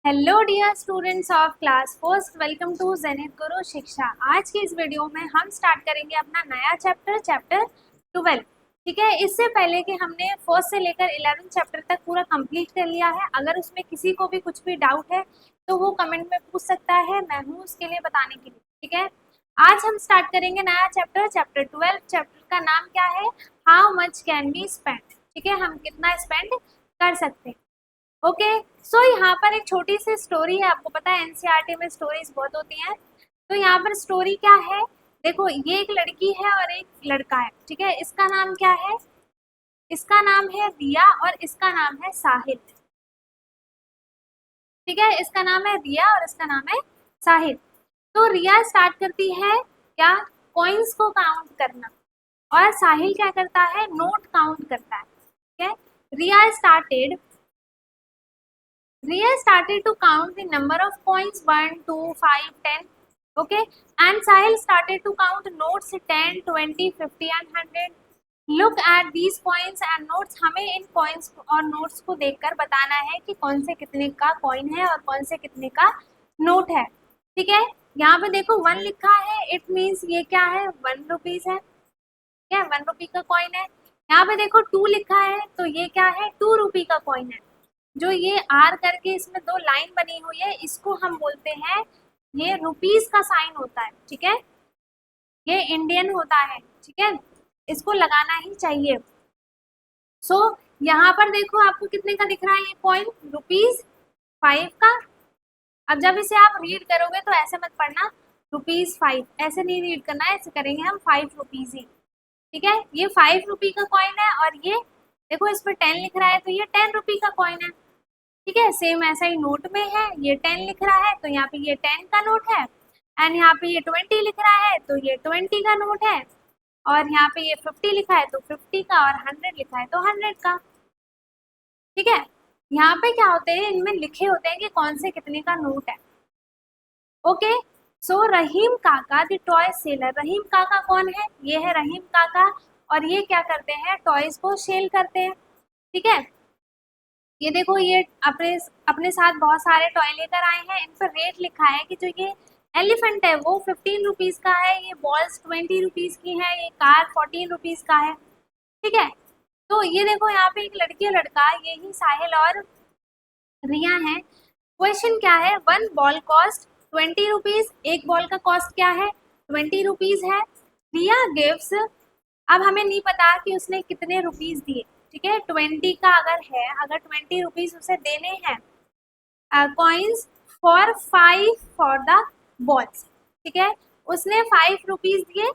Hello dear students of class first, welcome to Zenith Guru Shiksha. आज की इस वीडियो में हम स्टार्ट करेंगे अपना नया चैप्टर 12। ठीक है, इससे पहले कि हमने फर्स्ट से लेकर 11 चैप्टर तक पूरा कंप्लीट कर लिया है। अगर उसमें किसी को भी कुछ भी डाउट है तो वो कमेंट में पूछ सकता है, मैं हूँ उसके लिए बताने के लिए। ठीक है, आज हम स्टार्ट करेंगे नया चैप्टर 12। चैप्टर का नाम क्या है? How much can be spend. ठीक है, हम कितना स्पेंड कर सकते हैं। ओके, सो यहाँ पर एक छोटी सी स्टोरी है। आपको पता है एनसीईआरटी में स्टोरीज बहुत होती हैं। तो यहाँ पर स्टोरी क्या है, देखो ये एक लड़की है और एक लड़का है। ठीक है, इसका नाम क्या है? इसका नाम है रिया और इसका नाम है साहिल। ठीक है, इसका नाम है रिया और इसका नाम है साहिल। तो रिया स्टार्ट करती है क्या? कॉइन्स को काउंट करना। और साहिल क्या करता है? नोट काउंट करता है। ठीक है, रिया started Ria started to count the number of coins 1, 2, 5, 10. Okay, and Sahil started to count notes 10, 20, 50 and 100. Look at these coins and notes. हमें इन coins और notes को देखकर बताना है कि कौन से कितने का coin है और कौन से कितने का note है। ठीक है, यहाँ पे देखो 1 लिखा है, इट मीन्स ये क्या है? 1 रुपीज है। ठीक है, 1 रुपी का कॉइन है। यहाँ पे देखो 2 लिखा है तो ये क्या है? 2 रुपी का कॉइन है। जो ये आर करके इसमें 2 लाइन बनी हुई है, इसको हम बोलते हैं, ये रुपीस का साइन होता है। ठीक है, ये इंडियन होता है। ठीक है, इसको लगाना ही चाहिए। सो यहाँ पर देखो आपको कितने का दिख रहा है ये कॉइन? ₹5 का। अब जब इसे आप रीड करोगे तो ऐसे मत पढ़ना ₹5, ऐसे नहीं रीड करना है, ऐसे करेंगे हम 5 रुपीज ही। ठीक है, ये 5 रुपी का कॉइन है और ये देखो इसमें 10 लिख रहा है तो ये 10 रुपी का कॉइन है। ठीक है, सेम ऐसा ही नोट में है, ये 10 लिख रहा है तो यहाँ पे ये 10 का नोट है, एंड यहाँ पे ये 20 लिख रहा है तो ये 20 का नोट है, और यहाँ पे ये 50 लिखा है तो 50 का, और 100 लिखा है तो 100 का। ठीक है, यहाँ पे क्या होते हैं, इनमें लिखे होते हैं कि कौन से कितने का नोट है। ओके, सो रहीम काका द टॉय सेलर। रहीम काका कौन है? ये है रहीम काका, और ये क्या करते हैं? टॉयज को सेल करते हैं। ठीक है, ये देखो ये अपने अपने साथ बहुत सारे टॉय लेकर आए हैं। इन पर रेट लिखा है कि जो ये एलिफेंट है वो 15 रुपीज का है, ये बॉल्स 20 रुपीज की है, ये कार 14 रुपीज का है। ठीक है, तो ये देखो यहाँ पे एक लड़की और लड़का, यही साहिल और रिया है। क्वेश्चन क्या है? 1 बॉल कॉस्ट 20 रुपीज। एक बॉल का कॉस्ट क्या है? 20 रुपीज है। रिया गिव्स, अब हमें नहीं पता कि उसने कितने रुपीज दिए। ठीक है, 20 का अगर है, अगर 20 रुपीज उसे देने हैं coins for 5 for the balls. ठीक है, उसने 5 रुपीज दिए,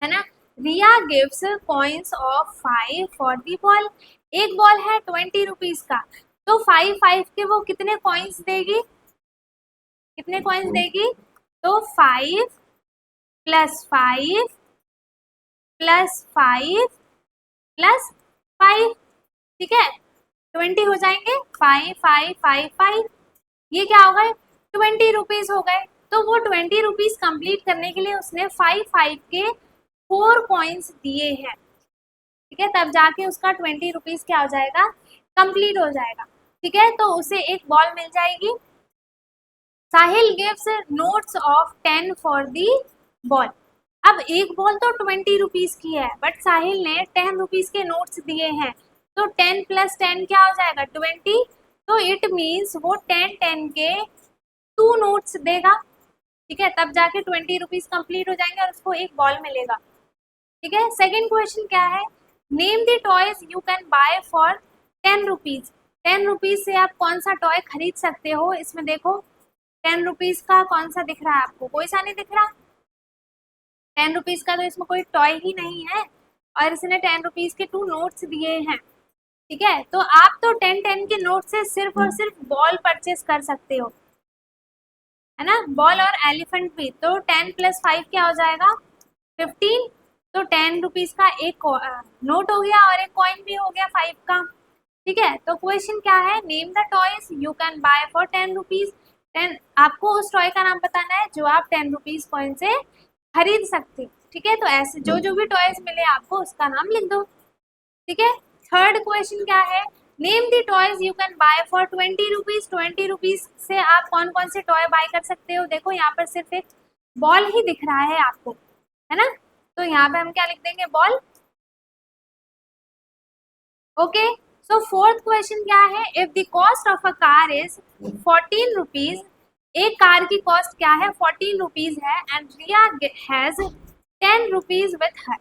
है ना। Riya gives coins of 5 for the ball. एक बॉल है 20 रुपीज का, तो 5 के वो कितने कॉइन्स देगी? कितने कॉइन्स देगी? तो 5 प्लस 5 प्लस 5 प्लस 5। ठीक है, 20 हो जाएंगे, 5 5 5 5, ये क्या हो गए? 20 रुपीज हो गए। तो वो 20 रुपीज कंप्लीट करने के लिए उसने 5 के 4 कॉइन्स दिए हैं। ठीक है, तब जाके उसका 20 रुपीज क्या हो जाएगा? कंप्लीट हो जाएगा। ठीक है, तो उसे एक बॉल मिल जाएगी। Sahil gives notes of 10 for the ball. अब एक बॉल तो 20 रुपीज की है, बट साहिल ने 10 रुपीज के नोट्स दिए हैं, तो 10 प्लस 10 क्या हो जाएगा? 20। तो इट मीन्स वो 10 के 2 नोट्स देगा। ठीक है, तब जाके 20 रुपीज कंप्लीट हो जाएंगे और उसको एक बॉल मिलेगा। ठीक है, सेकेंड क्वेश्चन क्या है? Name the toys you can buy for 10 rupees. 10 rupees से आप कौन सा टॉय खरीद सकते हो? इसमें देखो 10 रुपीज का कौन सा दिख रहा है आपको? कोई सा नहीं दिख रहा। 10 रुपीज का तो इसमें कोई टॉय ही नहीं है, और इसने 10 रुपीज के 2 नोट्स दिए हैं। ठीक है, तो आप तो 10 के नोट से सिर्फ और सिर्फ बॉल परचेस कर सकते हो, है ना, बॉल और एलिफेंट भी। तो 10 प्लस 5 क्या हो जाएगा? 15। तो 10 रुपीज का एक नोट हो गया और एक कॉइन भी हो गया 5 का। ठीक है, तो क्वेश्चन क्या है? Name the toys you can buy for 10 rupees. 10, आपको उस टॉय का नाम बताना है जो आप 10 रुपीज कॉइन से खरीद सकते। ठीक है, तो ऐसे जो जो भी टॉयज मिले आपको उसका नाम लिख दो। ठीक है, थर्ड क्वेश्चन क्या है? Name the toys you can buy for 20 rupees. 20 rupees से आप कौन कौन से टॉय बाय कर सकते हो? देखो यहाँ पर सिर्फ एक बॉल ही दिख रहा है आपको, है ना, तो यहाँ पे हम क्या लिख देंगे? Ball. Okay, so fourth question क्या है? If the cost of a car is 14 rupees, एक कार की कॉस्ट क्या है? 14 रुपीज है, and Riya has 10 rupees with her.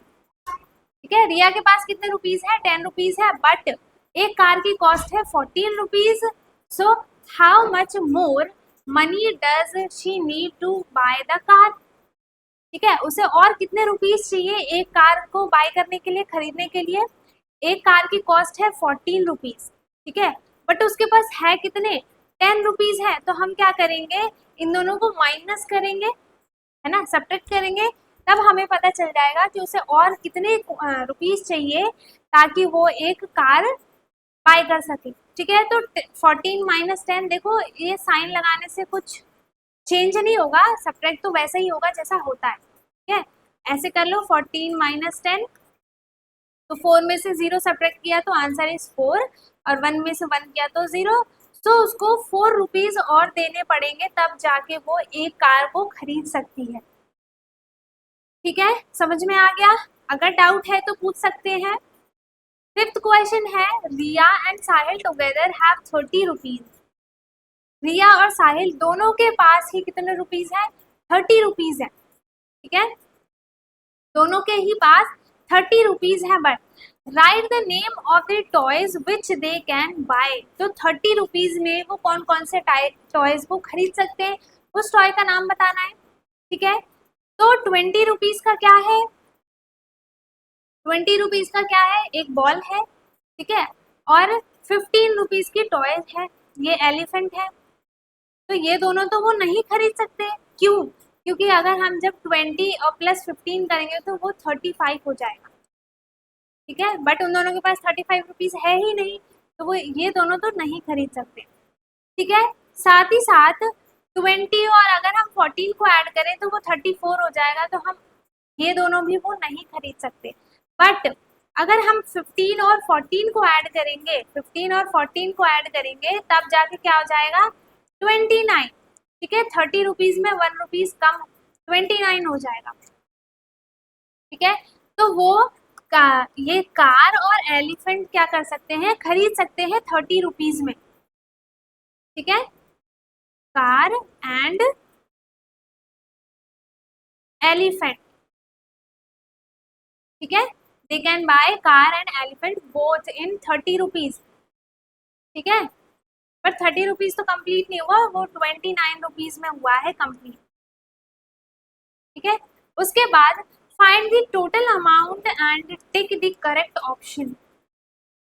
ठीक है, रिया के पास कितने रुपीज है? 10 रुपीज है, बट एक कार की कॉस्ट है 14 rupees. So how much more money does she need to buy the car? ठीक है, उसे और कितने रुपीज चाहिए एक कार को बाय करने के लिए, खरीदने के लिए? एक कार की कॉस्ट है 14 रुपीज, ठीक है, बट उसके पास है कितने? 10 रुपीज है। तो हम क्या करेंगे? इन दोनों को माइनस करेंगे, है ना, सब्ट्रैक्ट करेंगे, तब हमें पता चल जाएगा कि उसे और कितने रुपीज चाहिए ताकि वो एक कार बाय कर सके। ठीक है, तो 14 माइनस 10, देखो ये साइन लगाने से कुछ चेंज नहीं होगा, सब्ट्रैक्ट तो वैसा ही होगा जैसा होता है। ठीक है, ऐसे कर लो, 14 माइनस 10, तो 4 में से 0 सब्ट्रैक्ट किया तो आंसर इज 4, और 1 में से 1 किया तो 0। तो उसको 4 रुपीज और देने पड़ेंगे, तब जाके वो एक कार को खरीद सकती है। ठीक है, समझ में आ गया? अगर डाउट है तो पूछ सकते हैं। फिफ्थ क्वेश्चन है, Riya and Sahil together have 30 rupees. Riya और साहिल दोनों के पास ही कितने रुपीज है? 30 रुपीज है। ठीक है, दोनों के ही पास 30 रुपीज है, but right the name of the toys which they can buy. तो 30 रुपीज में वो कौन कौन से टॉयज को खरीद सकते हैं, उस टॉय का नाम बताना है। ठीक है, तो 20 रुपीज का क्या है? 20 रुपीज का क्या है? एक बॉल है, ठीक है, और 15 रुपीज की टॉय है, ये एलिफेंट है। तो ये दोनों तो वो नहीं खरीद सकते, क्यों? क्योंकि अगर हम जब 20 और प्लस 15 करेंगे तो वो 35 हो जाएगा। ठीक है, बट उन दोनों के पास 35 रुपीज है ही नहीं, तो वो ये दोनों तो नहीं खरीद सकते। ठीक है, साथ ही साथ 20 और अगर हम 14 को ऐड करें तो वो 34 हो जाएगा, तो हम ये दोनों भी वो नहीं खरीद सकते। बट अगर हम 15 और 14 को ऐड करेंगे, 15 और 14 को ऐड करेंगे, तब जाके क्या हो जाएगा? 29। ठीक है, 30 रुपीज में 1 रुपीज कम, 29 हो जाएगा। ठीक है, तो वो ये कार और एलिफेंट क्या कर सकते हैं? खरीद सकते हैं 30 रुपीज में। ठीक है, कार एंड एलिफेंट। ठीक है, they can by car and elephant both in 30 rupees. ठीक है, पर 30 रुपीज तो कंप्लीट नहीं हुआ, वो 29 रुपीज में हुआ है कंप्लीट। ठीक है, उसके बाद find the total amount and tick the correct option.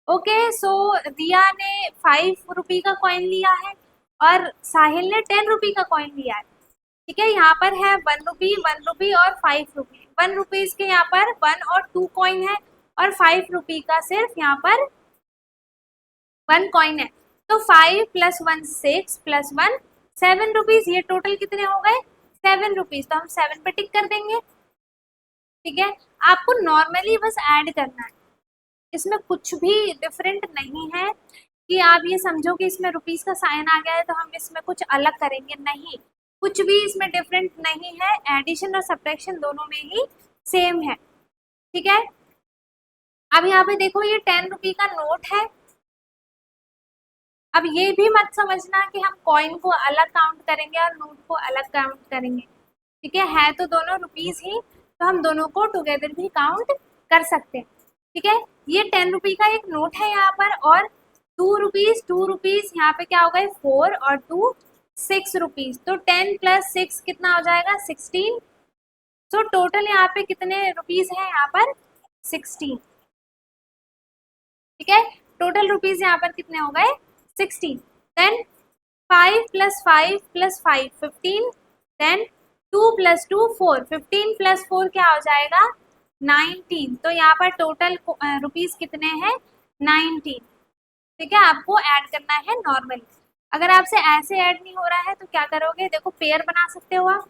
Okay, so Riya ने 5 रुपी का कॉइन लिया है और साहिल ने 10 रुपी का कॉइन लिया है। ठीक है, यहाँ पर है 1 रुपी, 1 रुपी और 5 रुपी। 1 रुपीज के यहाँ पर 1 और 2 कॉइन है, और 5 रुपी का सिर्फ यहाँ पर 1 कॉइन है। तो 5 प्लस 1 6 प्लस 1 7 रुपीज, ये टोटल कितने हो गए? 7 रुपीज। तो हम 7 पे टिक कर देंगे। ठीक है, आपको नॉर्मली बस ऐड करना है, इसमें कुछ भी डिफरेंट नहीं है कि आप ये समझो कि इसमें रुपीस का साइन आ गया है तो हम इसमें कुछ अलग करेंगे, नहीं, कुछ भी इसमें डिफरेंट नहीं है। एडिशन और सब्ट्रैक्शन दोनों में ही सेम है। ठीक है, अब यहाँ पे देखो ये 10 रुपी का नोट है। अब ये भी मत समझना कि हम कॉइन को अलग काउंट करेंगे और नोट को अलग काउंट करेंगे। ठीक है तो दोनों रुपीज ही, तो हम दोनों को टुगेदर भी काउंट कर सकते हैं। ठीक है, ये 10 रुपी का एक नोट है यहाँ पर, और 2 रुपीज यहाँ पे क्या हो गए? 4 और 2 6 रुपीज। तो 10 प्लस 6 कितना हो जाएगा? 16। तो टोटल यहाँ पे कितने रुपीज है? यहाँ पर 16। ठीक है, टोटल रुपीज यहाँ पर कितने हो गए? 16। Then 5 plus 5 plus 5 15। Then 2 plus 2 4, 15 plus 4 क्या हो जाएगा? 19। तो यहाँ पर टोटल रुपीज कितने हैं? 19। ठीक है, आपको ऐड करना है नॉर्मली। अगर आपसे ऐसे ऐड नहीं हो रहा है तो क्या करोगे? देखो पेयर बना सकते हो आप,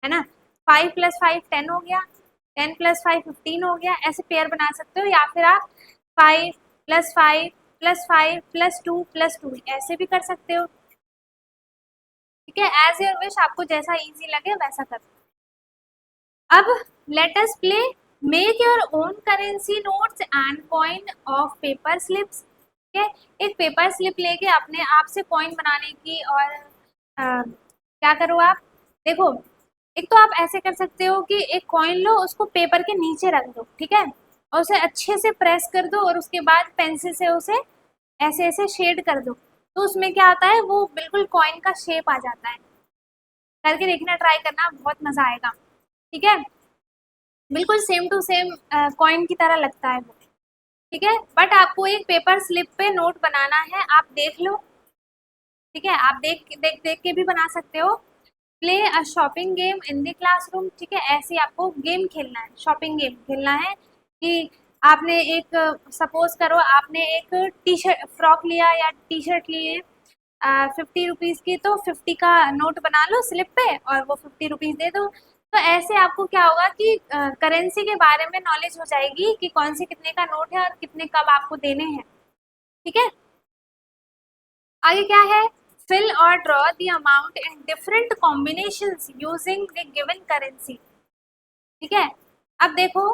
है ना, 5 प्लस 5 10 हो गया, 10 प्लस 5 15 हो गया, ऐसे पेयर बना सकते हो। या फिर आप 5 प्लस 5 +5 +2 +2 ऐसे भी कर सकते हो। ठीक है, एज योर विश, आपको जैसा इजी लगे वैसा कर। अब let us play make your own currency notes and coin of paper slips. ठीक है, एक पेपर स्लिप लेके अपने आप से कॉइन बनाने की, और क्या करो आप, देखो, एक तो आप ऐसे कर सकते हो कि एक कॉइन लो, उसको पेपर के नीचे रख दो, ठीक है, और उसे अच्छे से प्रेस कर दो, और उसके बाद पेंसिल से उसे ऐसे ऐसे शेड कर दो, तो उसमें क्या आता है, वो बिल्कुल कॉइन का शेप आ जाता है। करके देखना, ट्राई करना, बहुत मजा आएगा। ठीक है, बिल्कुल सेम टू सेम कॉइन की तरह लगता है वो। ठीक है, बट आपको एक पेपर स्लिप पे नोट बनाना है, आप देख लो। ठीक है, आप देख देख देख के भी बना सकते हो। Play a shopping game in the classroom. ठीक है, ऐसे आपको गेम खेलना है, शॉपिंग गेम खेलना है कि आपने एक, सपोज करो आपने एक टी शर्ट फ्रॉक लिया या टी शर्ट लिए 50 रुपीज़ की, तो 50 का नोट बना लो स्लिप पे और वो 50 रुपीज़ दे दो। तो ऐसे आपको क्या होगा कि करेंसी के बारे में नॉलेज हो जाएगी कि कौन से कितने का नोट है और कितने कब आपको देने हैं। ठीक है, आगे क्या है, फिल और draw the amount in different combinations using the given currency. ठीक है, अब देखो,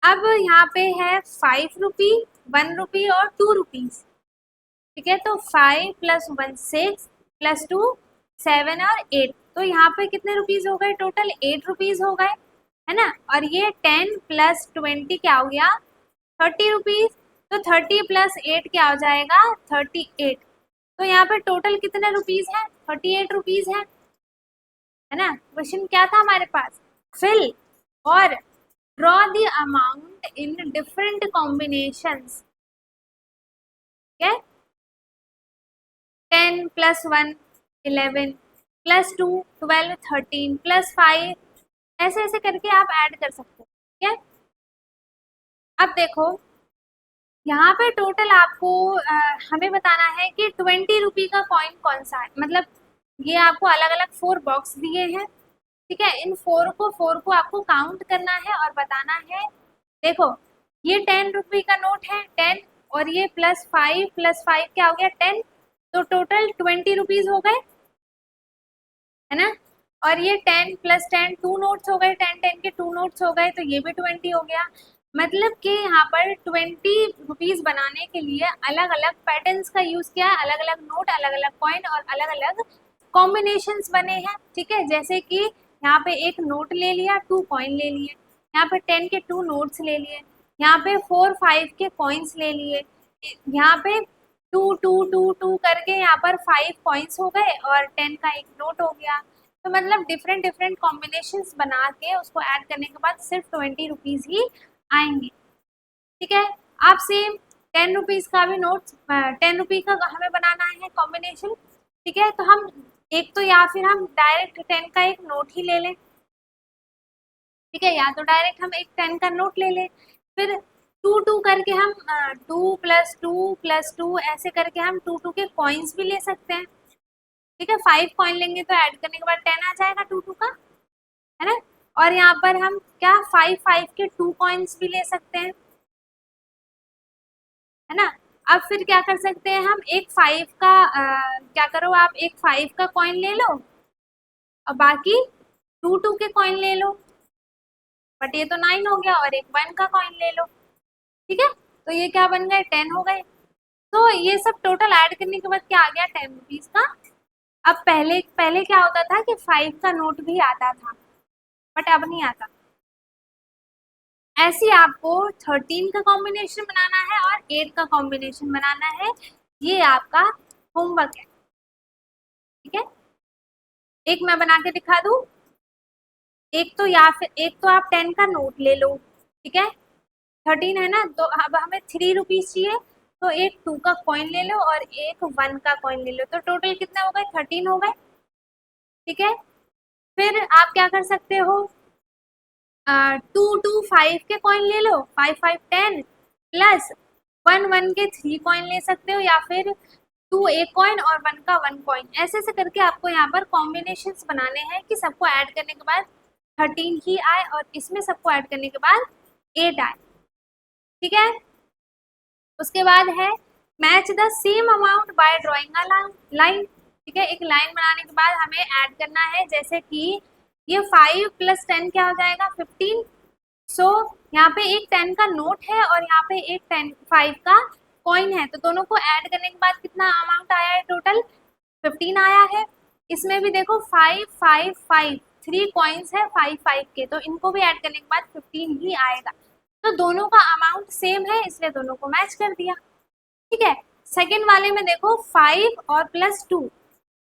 अब यहाँ पे है 5 रुपी, 1 रुपी और 2 रुपीज। ठीक है, तो 5 + 1 6 + 2 7 और 8, तो यहाँ पे कितने रुपीज हो गए, टोटल 8 रुपीज हो गए, है ना। और ये 10 + 20 क्या हो गया, 30 रुपीज। तो 30 + 8 क्या हो जाएगा, 38। तो यहाँ पे टोटल कितने रुपीज है, 38 रुपीज है ना। क्वेश्चन क्या था हमारे पास, फिल और draw the amount in different combinations. ठीक है, 10 + 1 11 + 2 12 13 + 5, ऐसे ऐसे करके आप ऐड कर सकते हो। ठीक है, अब देखो, यहाँ पे टोटल आपको हमें बताना है कि 20 रुपी का कॉइन कौन सा है, मतलब ये आपको अलग अलग 4 बॉक्स दिए हैं। ठीक है, इन 4 को आपको काउंट करना है और बताना है। देखो, ये 10 रुपी का नोट है 10, और ये +5 + 5 क्या हो गया 10, तो टोटल 20 रुपीज हो गए, है ना। और ये 10 + 10 2 नोट्स हो गए, 10 10 के 2 नोट्स हो गए, तो ये भी 20 हो गया। मतलब कि यहाँ पर 20 रुपीज बनाने के लिए अलग अलग पैटर्न्स का यूज किया है, अलग अलग नोट, अलग अलग कॉइन और अलग अलग कॉम्बिनेशंस बने हैं। ठीक है, जैसे कि यहाँ पे एक नोट ले लिया, 2 कॉइन ले लिए, यहाँ पे 10 के 2 नोट्स ले लिए, यहाँ पे 4 5 के कॉइन्स ले लिए, यहाँ पे 2 2 2 2 करके यहाँ पर 5 कॉइन्स हो गए और 10 का एक नोट हो गया। तो मतलब डिफरेंट डिफरेंट कॉम्बिनेशंस बना के उसको ऐड करने के बाद सिर्फ 20 रुपीज ही आएंगे। ठीक है, आप सेम 10 रुपीज का भी नोट, 10 रुपी का हमें बनाना है कॉम्बिनेशन। ठीक है, तो हम एक तो, या फिर हम डायरेक्ट 10 का एक नोट ही ले लें। ठीक है, या तो डायरेक्ट हम एक 10 का नोट ले लें, फिर 2 2 करके हम 2 + 2 + 2 ऐसे करके हम 2 2 के कॉइन्स भी ले सकते हैं। ठीक है, 5 कॉइन लेंगे तो ऐड करने के बाद 10 आ जाएगा 2 2 का, है ना। और यहाँ पर हम क्या 5 5 के 2 कॉइन्स भी ले सकते हैं, है ना। अब फिर क्या कर सकते हैं हम, एक 5 का क्या करो आप, एक 5 का कॉइन ले लो और बाकी 2 2 के कॉइन ले लो, बट ये तो 9 हो गया, और एक 1 का कॉइन ले लो। ठीक है, तो ये क्या बन गए, 10 हो गए। तो ये सब टोटल ऐड करने के बाद क्या आ गया, 10 रुपीज का। अब पहले पहले क्या होता था कि 5 का नोट भी आता था, बट अब नहीं आता। ऐसे आपको 13 का कॉम्बिनेशन बनाना है और 8 का कॉम्बिनेशन बनाना है, ये आपका होमवर्क है। ठीक है, एक मैं बना के दिखा दूं, एक तो, या फिर एक तो आप 10 का नोट ले लो। ठीक है, 13 है ना, तो अब हमें 3 रुपीज चाहिए, तो एक 2 का कॉइन ले लो और एक 1 का कॉइन ले लो, तो टोटल कितने हो गए, 13 हो गए। ठीक है, फिर आप क्या कर सकते हो, 2 2 5 के कॉइन ले लो, 5 5 10 प्लस 1 1 के 3 कॉइन ले सकते हो, या फिर 2 एक कॉइन और 1 का 1 कॉइन, ऐसे ऐसे करके आपको यहाँ पर कॉम्बिनेशंस बनाने हैं कि सबको ऐड करने के बाद 13 ही आए और इसमें सबको ऐड करने के बाद 8 आए। ठीक है, उसके बाद है match the same amount by drawing a line. ठीक है, एक लाइन बनाने के बाद हमें ऐड करना है, जैसे कि ये 5 + 10 क्या हो जाएगा 15। सो यहाँ पे एक 10 का नोट है और यहाँ पे एक 5 का कॉइन है, तो दोनों को ऐड करने के बाद कितना अमाउंट आया है, टोटल 15 आया है। इसमें भी देखो 5 5 5 3 कॉइन्स है 5 5 के, तो इनको भी ऐड करने के बाद 15 ही आएगा। तो दोनों का अमाउंट सेम है, इसलिए दोनों को मैच कर दिया। ठीक है, सेकेंड वाले में देखो 5 और +2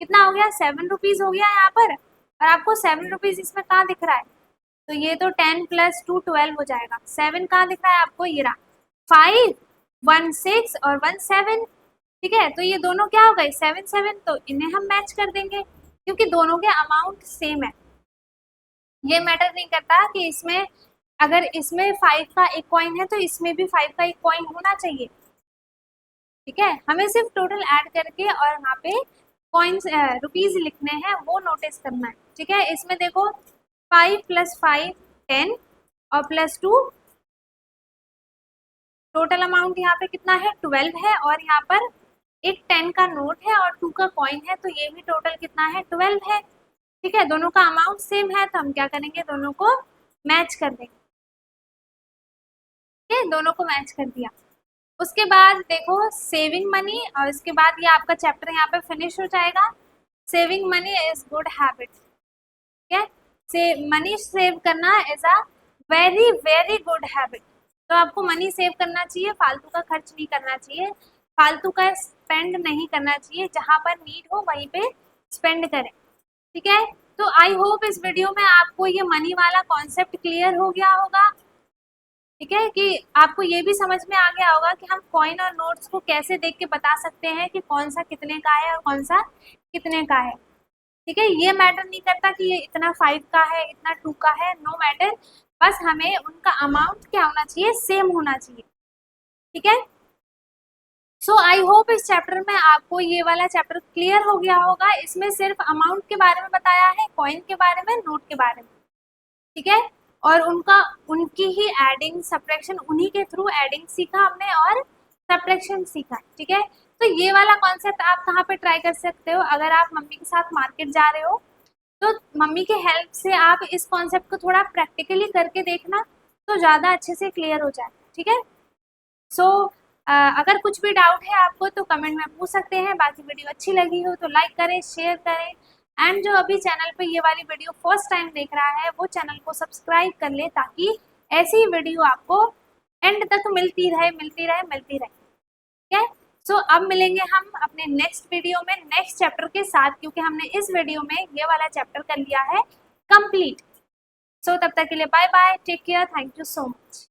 कितना हो गया, 7 रुपीज हो गया यहाँ पर, और आपको 7 रुपीज इसमें कहाँ दिख रहा है, तो ये तो 10 + 2 12 हो जाएगा। 7 कहाँ दिख रहा है आपको, ये रहा 5 1 6 और 1 7। ठीक है, तो ये दोनों क्या हो गए 7 7, तो इन्हें हम मैच कर देंगे क्योंकि दोनों के अमाउंट सेम है। ये मैटर नहीं करता कि इसमें अगर इसमें 5 का एक कॉइन है तो इसमें भी 5 का एक कॉइन होना चाहिए। ठीक है, हमें सिर्फ टोटल ऐड करके और यहाँ पे कॉइन्स रुपीज लिखने हैं, वो नोटिस करना है। ठीक है, इसमें देखो 5 + 5 10 और +2 टोटल अमाउंट यहाँ पे कितना है 12 है, और यहाँ पर एक 10 का नोट है और 2 का कॉइन है, तो ये भी टोटल कितना है 12 है। ठीक है, दोनों का अमाउंट सेम है, तो हम क्या करेंगे, दोनों को मैच कर देंगे। ठीक है, दोनों को मैच कर दिया। उसके बाद देखो सेविंग मनी, और इसके बाद ये आपका चैप्टर यहाँ पे फिनिश हो जाएगा। Saving money is good habit. ठीक है, से मनी सेव करना is a very very good habit. तो आपको मनी सेव करना चाहिए, फालतू का खर्च नहीं करना चाहिए, फालतू का स्पेंड नहीं करना चाहिए, जहाँ पर नीड हो वहीं पे स्पेंड करें। ठीक है, तो आई होप इस वीडियो में आपको ये मनी वाला कॉन्सेप्ट क्लियर हो गया होगा। ठीक है, कि आपको ये भी समझ में आ गया होगा कि हम कॉइन और नोट्स को कैसे देख के बता सकते हैं कि कौन सा कितने का है और कौन सा कितने का है। ठीक है, ये मैटर नहीं करता कि ये इतना 5 का है इतना 2 का है, नो मैटर, बस हमें उनका अमाउंट क्या होना चाहिए, सेम होना चाहिए। ठीक है, सो आई होप इस चैप्टर में आपको ये वाला चैप्टर क्लियर हो गया होगा। इसमें सिर्फ अमाउंट के बारे में बताया है, कॉइन के बारे में, नोट के बारे में। ठीक है, और उनकी ही एडिंग सब्ट्रैक्शन, उन्हीं के थ्रू एडिंग सीखा हमने और सब्ट्रैक्शन सीखा। ठीक है, तो ये वाला कॉन्सेप्ट आप कहाँ पे ट्राई कर सकते हो, अगर आप मम्मी के साथ मार्केट जा रहे हो तो मम्मी के हेल्प से आप इस कॉन्सेप्ट को थोड़ा प्रैक्टिकली करके देखना, तो ज़्यादा अच्छे से क्लियर हो जाए। ठीक है, सो अगर कुछ भी डाउट है आपको तो कमेंट में पूछ सकते हैं। बाकी वीडियो अच्छी लगी हो तो लाइक करें, शेयर करें, एंड जो अभी चैनल पे ये वाली वीडियो फर्स्ट टाइम देख रहा है वो चैनल को सब्सक्राइब कर ले, ताकि ऐसी वीडियो आपको एंड तक मिलती रहे मिलती रहे मिलती रहे। ठीक है, सो अब मिलेंगे हम अपने नेक्स्ट वीडियो में नेक्स्ट चैप्टर के साथ, क्योंकि हमने इस वीडियो में ये वाला चैप्टर कर लिया है कंप्लीट। सो तब तक के लिए bye bye, take care, thank you so much.